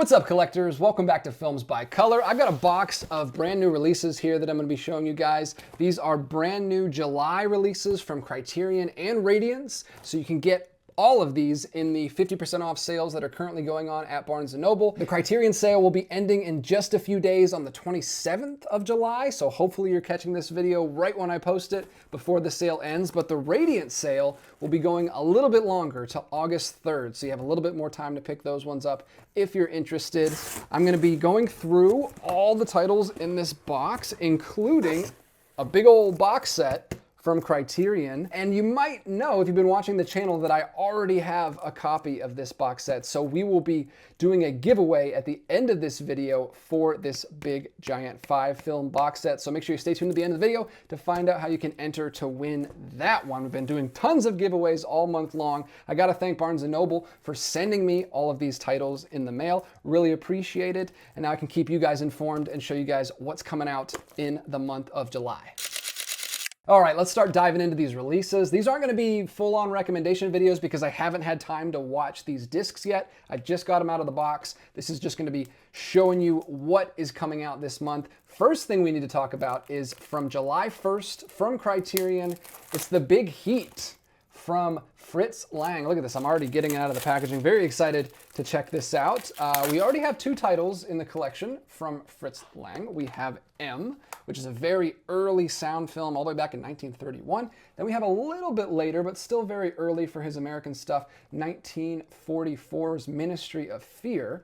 What's up, collectors? Welcome back to Films by Color. I've got a box of brand new releases here that I'm going to be showing you guys. These are brand new July releases from Criterion and Radiance, so you can get all of these in the 50% off sales that are currently going on at Barnes & Noble. The Criterion sale will be ending in just a few days on the 27th of July, so hopefully you're catching this video right when I post it before the sale ends, but the Radiance sale will be going a little bit longer till August 3rd, so you have a little bit more time to pick those ones up if you're interested. I'm going to be going through all the titles in this box, including a big old box set from Criterion. And you might know, if you've been watching the channel, that I already have a copy of this box set. So we will be doing a giveaway at the end of this video for this big giant 5-film box set. So make sure you stay tuned to the end of the video to find out how you can enter to win that one. We've been doing tons of giveaways all month long. I gotta thank Barnes & Noble for sending me all of these titles in the mail. Really appreciate it. And now I can keep you guys informed and show you guys what's coming out in the month of July. All right, let's start diving into these releases. These aren't going to be full-on recommendation videos because I haven't had time to watch these discs yet. I just got them out of the box. This is just going to be showing you what is coming out this month. First thing we need to talk about is from July 1st from Criterion. It's The Big Heat from Fritz Lang. Look at this, I'm already getting it out of the packaging. Very excited to check this out. We already have 2 titles in the collection from Fritz Lang. We have M, which is a very early sound film all the way back in 1931. Then we have a little bit later, but still very early for his American stuff, 1944's Ministry of Fear.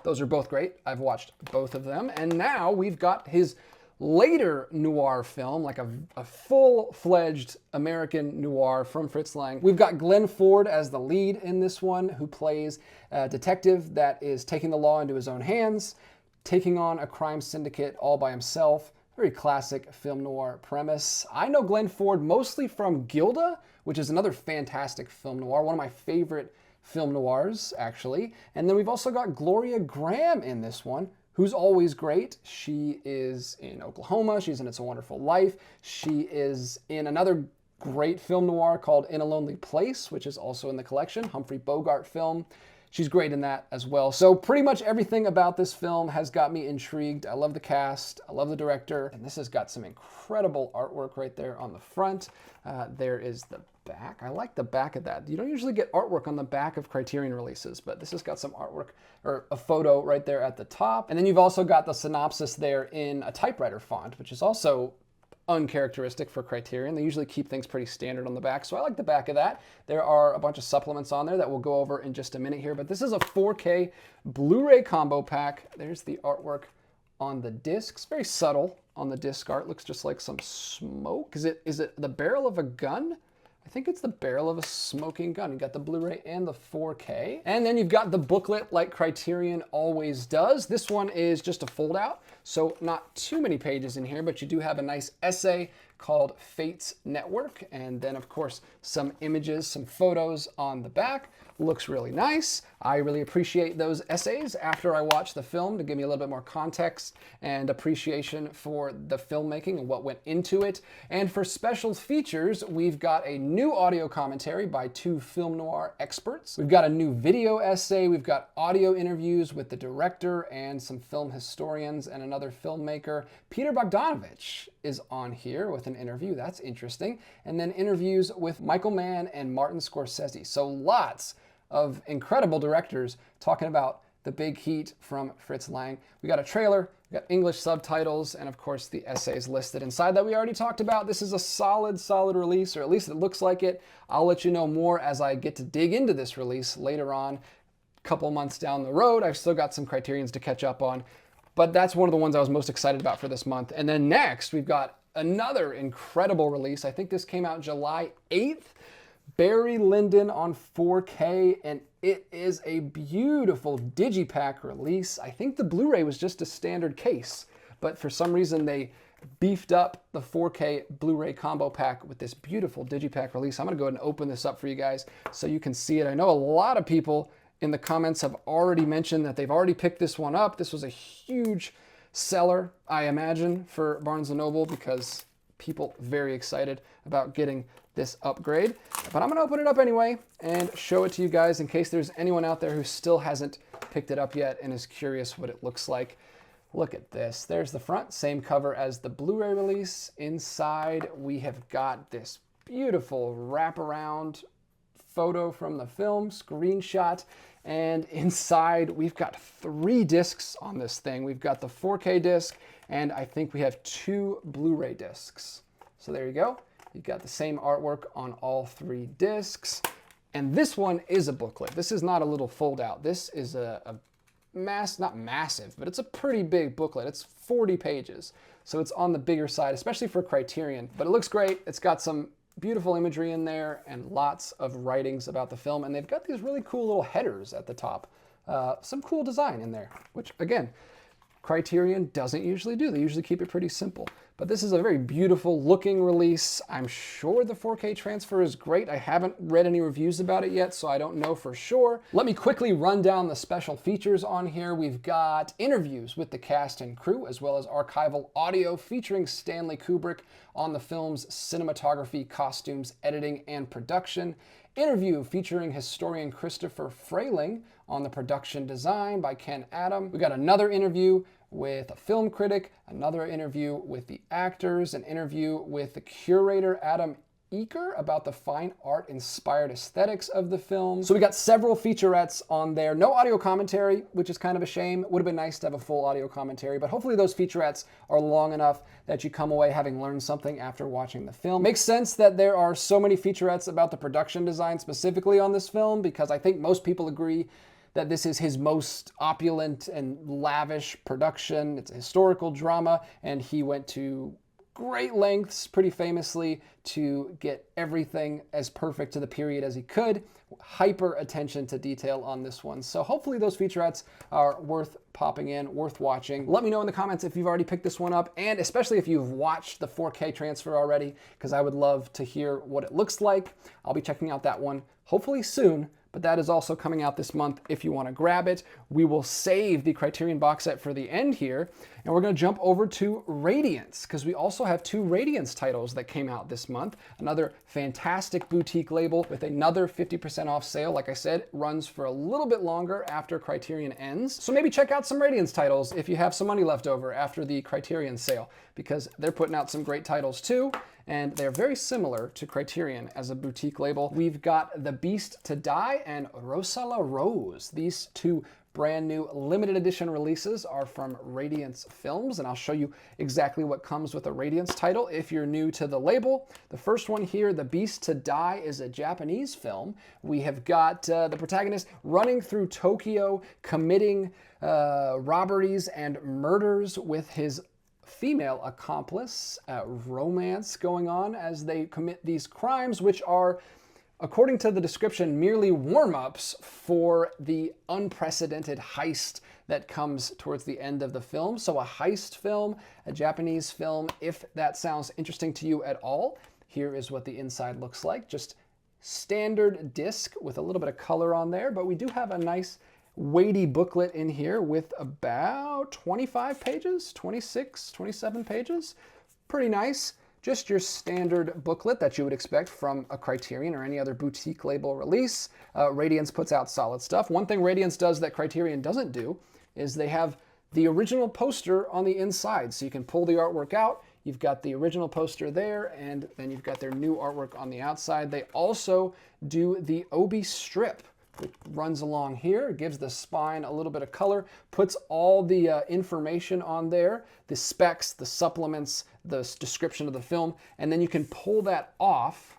Those are both great. I've watched both of them. And now we've got his later noir film, like a full-fledged American noir from Fritz Lang. We've got Glenn Ford as the lead in this one, who plays a detective that is taking the law into his own hands, taking on a crime syndicate all by himself. Very classic film noir premise. I know Glenn Ford mostly from Gilda, which is another fantastic film noir, one of my favorite film noirs, actually. And then we've also got Gloria Graham in this one, who's always great. She is in Oklahoma. She's in It's a Wonderful Life. She is in another great film noir called In a Lonely Place, which is also in the collection, Humphrey Bogart film. She's great in that as well. So pretty much everything about this film has got me intrigued. I love the cast, I love the director, and this has got some incredible artwork right there on the front. There is the back. I like the back of that. You don't usually get artwork on the back of Criterion releases, but this has got some artwork, or a photo right there at the top. And then you've also got the synopsis there in a typewriter font, which is also uncharacteristic for Criterion. They usually keep things pretty standard on the back, so I like the back of that. There are a bunch of supplements on there that we'll go over in just a minute here, but this is a 4K Blu-ray combo pack. There's the artwork on the discs. Very subtle on the disc art. Looks just like some smoke. Is it the barrel of a gun? I think it's the barrel of a smoking gun. You got the Blu-ray and the 4K. And then you've got the booklet like Criterion always does. This one is just a fold out, so not too many pages in here, but you do have a nice essay called Fate's Network. And then of course, some images, some photos on the back. Looks really nice. I really appreciate those essays after I watch the film to give me a little bit more context and appreciation for the filmmaking and what went into it. And for special features, we've got a new audio commentary by 2 film noir experts. We've got a new video essay. We've got audio interviews with the director and some film historians and another filmmaker. Peter Bogdanovich is on here with an interview. That's interesting. And then interviews with Michael Mann and Martin Scorsese. So lots of incredible directors talking about The Big Heat from Fritz Lang. We got a trailer, we got English subtitles, and of course the essays listed inside that we already talked about. This is a solid release, or at least it looks like it. I'll let you know more as I get to dig into this release later on, a couple months down the road. I've still got some Criterions to catch up on, but that's one of the ones I was most excited about for this month. And then next, we've got another incredible release. I think this came out July 8th. Barry Lyndon on 4K, and it is a beautiful digipack release. I think the Blu-ray was just a standard case, but for some reason they beefed up the 4K Blu-ray combo pack with this beautiful digipack release. I'm gonna go ahead and open this up for you guys so you can see it. I know a lot of people in the comments have already mentioned that they've already picked this one up. This was a huge seller, I imagine, for Barnes & Noble because people very excited about getting this upgrade. But I'm gonna open it up anyway and show it to you guys in case there's anyone out there who still hasn't picked it up yet and is curious what it looks like. Look at this. There's the front, same cover as the Blu-ray release. Inside, we have got this beautiful wraparound photo from the film, screenshot, and inside we've got 3 discs on this thing. We've got the 4K disc, and I think we have 2 Blu-ray discs. So there you go. You've got the same artwork on all 3 discs. And this one is a booklet. This is not a little fold out. This is not massive, but it's a pretty big booklet. It's 40 pages. So it's on the bigger side, especially for Criterion. But it looks great. It's got some beautiful imagery in there and lots of writings about the film. And they've got these really cool little headers at the top. Some cool design in there, which again, Criterion doesn't usually do. They usually keep it pretty simple. But this is a very beautiful looking release. I'm sure the 4K transfer is great. I haven't read any reviews about it yet, so I don't know for sure. Let me quickly run down the special features on here. We've got interviews with the cast and crew, as well as archival audio featuring Stanley Kubrick on the film's cinematography, costumes, editing, and production. Interview featuring historian Christopher Frayling on the production design by Ken Adam. We got another interview with a film critic, another interview with the actors, an interview with the curator Adam Eaker about the fine art inspired aesthetics of the film. So we got several featurettes on there. No audio commentary, which is kind of a shame. Would have been nice to have a full audio commentary, but hopefully those featurettes are long enough that you come away having learned something after watching the film. Makes sense that there are so many featurettes about the production design specifically on this film, because I think most people agree that this is his most opulent and lavish production. It's a historical drama, and he went to great lengths, pretty famously, to get everything as perfect to the period as he could. Hyper attention to detail on this one. So hopefully those featurettes are worth popping in, worth watching. Let me know in the comments if you've already picked this one up, and especially if you've watched the 4K transfer already, because I would love to hear what it looks like. I'll be checking out that one hopefully soon, but that is also coming out this month if you want to grab it. We will save the Criterion box set for the end here, and we're going to jump over to Radiance, because we also have 2 Radiance titles that came out this month. Another fantastic boutique label with another 50% off sale. Like I said, runs for a little bit longer after Criterion ends. So maybe check out some Radiance titles if you have some money left over after the Criterion sale, because they're putting out some great titles too. And they're very similar to Criterion as a boutique label. We've got The Beast to Die and Rosa La Rose. These 2 brand new limited edition releases are from Radiance Films, and I'll show you exactly what comes with a Radiance title if you're new to the label. The first one here, The Beast to Die, is a Japanese film. We have got the protagonist running through Tokyo, committing robberies and murders with his female accomplice, romance going on as they commit these crimes, which are, according to the description, merely warm-ups for the unprecedented heist that comes towards the end of the film. So a heist film, a Japanese film, if that sounds interesting to you at all, here is what the inside looks like. Just standard disc with a little bit of color on there, but we do have a nice weighty booklet in here with about 25 pages, 26, 27 pages. Pretty nice. Just your standard booklet that you would expect from a Criterion or any other boutique label release. Radiance puts out solid stuff. One thing Radiance does that Criterion doesn't do is they have the original poster on the inside. So you can pull the artwork out. You've got the original poster there, and then you've got their new artwork on the outside. They also do the Obi strip. It runs along here, gives the spine a little bit of color, puts all the information on there, the specs, the supplements, the description of the film, and then you can pull that off,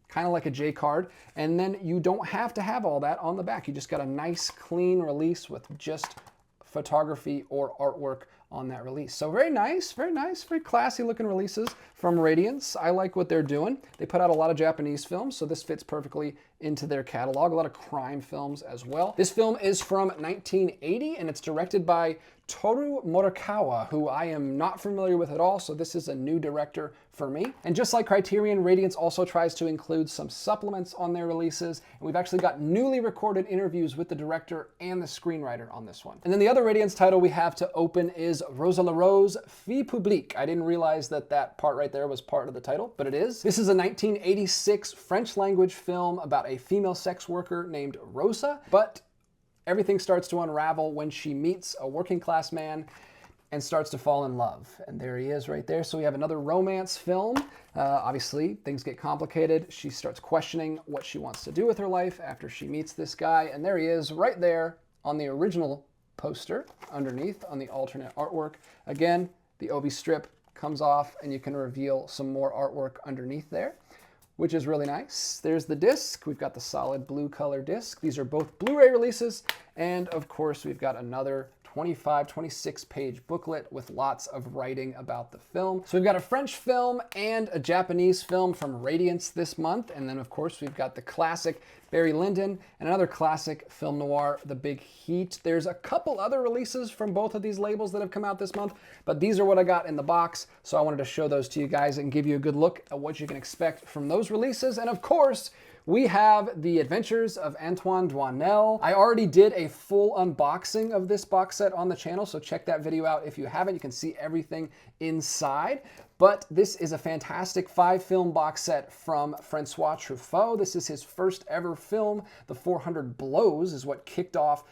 kind of like a J card, and then you don't have to have all that on the back. You just got a nice clean release with just photography or artwork on that release. So very nice, very classy looking releases from Radiance. I like what they're doing. They put out a lot of Japanese films, so this fits perfectly into their catalog. A lot of crime films as well. This film is from 1980, and it's directed by Toru Morikawa, who I am not familiar with at all, so this is a new director for me. And just like Criterion, Radiance also tries to include some supplements on their releases, and we've actually got newly recorded interviews with the director and the screenwriter on this one. And then the other Radiance title we have to open is Rosa La Rose, Fille Publique. I didn't realize that that part right there was part of the title, but it is. This is a 1986 French language film about a female sex worker named Rosa, but Everything starts to unravel when she meets a working class man and starts to fall in love. And there he is right there. So we have another romance film. Obviously, things get complicated. She starts questioning what she wants to do with her life after she meets this guy. And there he is right there on the original poster underneath on the alternate artwork. Again, the Obi strip comes off and you can reveal some more artwork underneath there, which is really nice. There's the disc. We've got the solid blue color disc. These are both Blu-ray releases. And of course, we've got another 26 page booklet with lots of writing about the film. So we've got a French film and a Japanese film from Radiance this month. And then of course, we've got the classic Barry Lyndon and another classic film noir, The Big Heat. There's a couple other releases from both of these labels that have come out this month, but these are what I got in the box. So I wanted to show those to you guys and give you a good look at what you can expect from those releases. And of course, we have The Adventures of Antoine Doinel. I already did a full unboxing of this box set on the channel, so check that video out if you haven't. You can see everything inside. But this is a fantastic 5-film box set from Francois Truffaut. This is his first ever film. The 400 Blows is what kicked off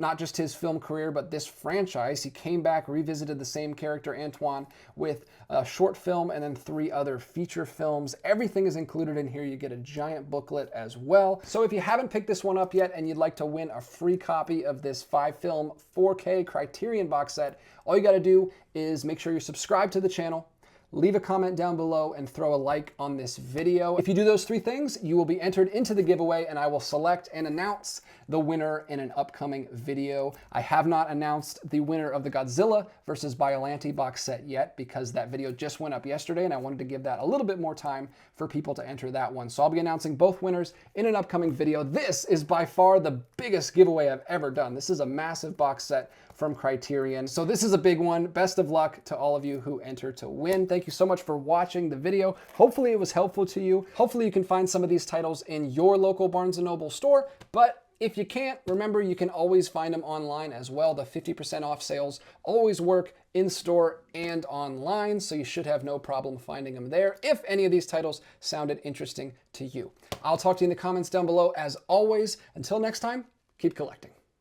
not just his film career, but this franchise. He came back, revisited the same character, Antoine, with a short film and then 3 other feature films. Everything is included in here. You get a giant booklet as well. So if you haven't picked this one up yet and you'd like to win a free copy of this 5-film 4K Criterion box set, all you gotta do is make sure you're subscribed to the channel, leave a comment down below, and throw a like on this video. If you do those 3 things, you will be entered into the giveaway and I will select and announce the winner in an upcoming video. I have not announced the winner of the Godzilla vs. Biollante box set yet because that video just went up yesterday and I wanted to give that a little bit more time for people to enter that one. So I'll be announcing both winners in an upcoming video. This is by far the biggest giveaway I've ever done. This is a massive box set from Criterion. So this is a big one. Best of luck to all of you who enter to win. Thank you so much for watching the video. Hopefully it was helpful to you. Hopefully you can find some of these titles in your local Barnes & Noble store, but if you can't, remember you can always find them online as well. The 50% off sales always work in store and online, so you should have no problem finding them there if any of these titles sounded interesting to you. I'll talk to you in the comments down below as always. Until next time, keep collecting.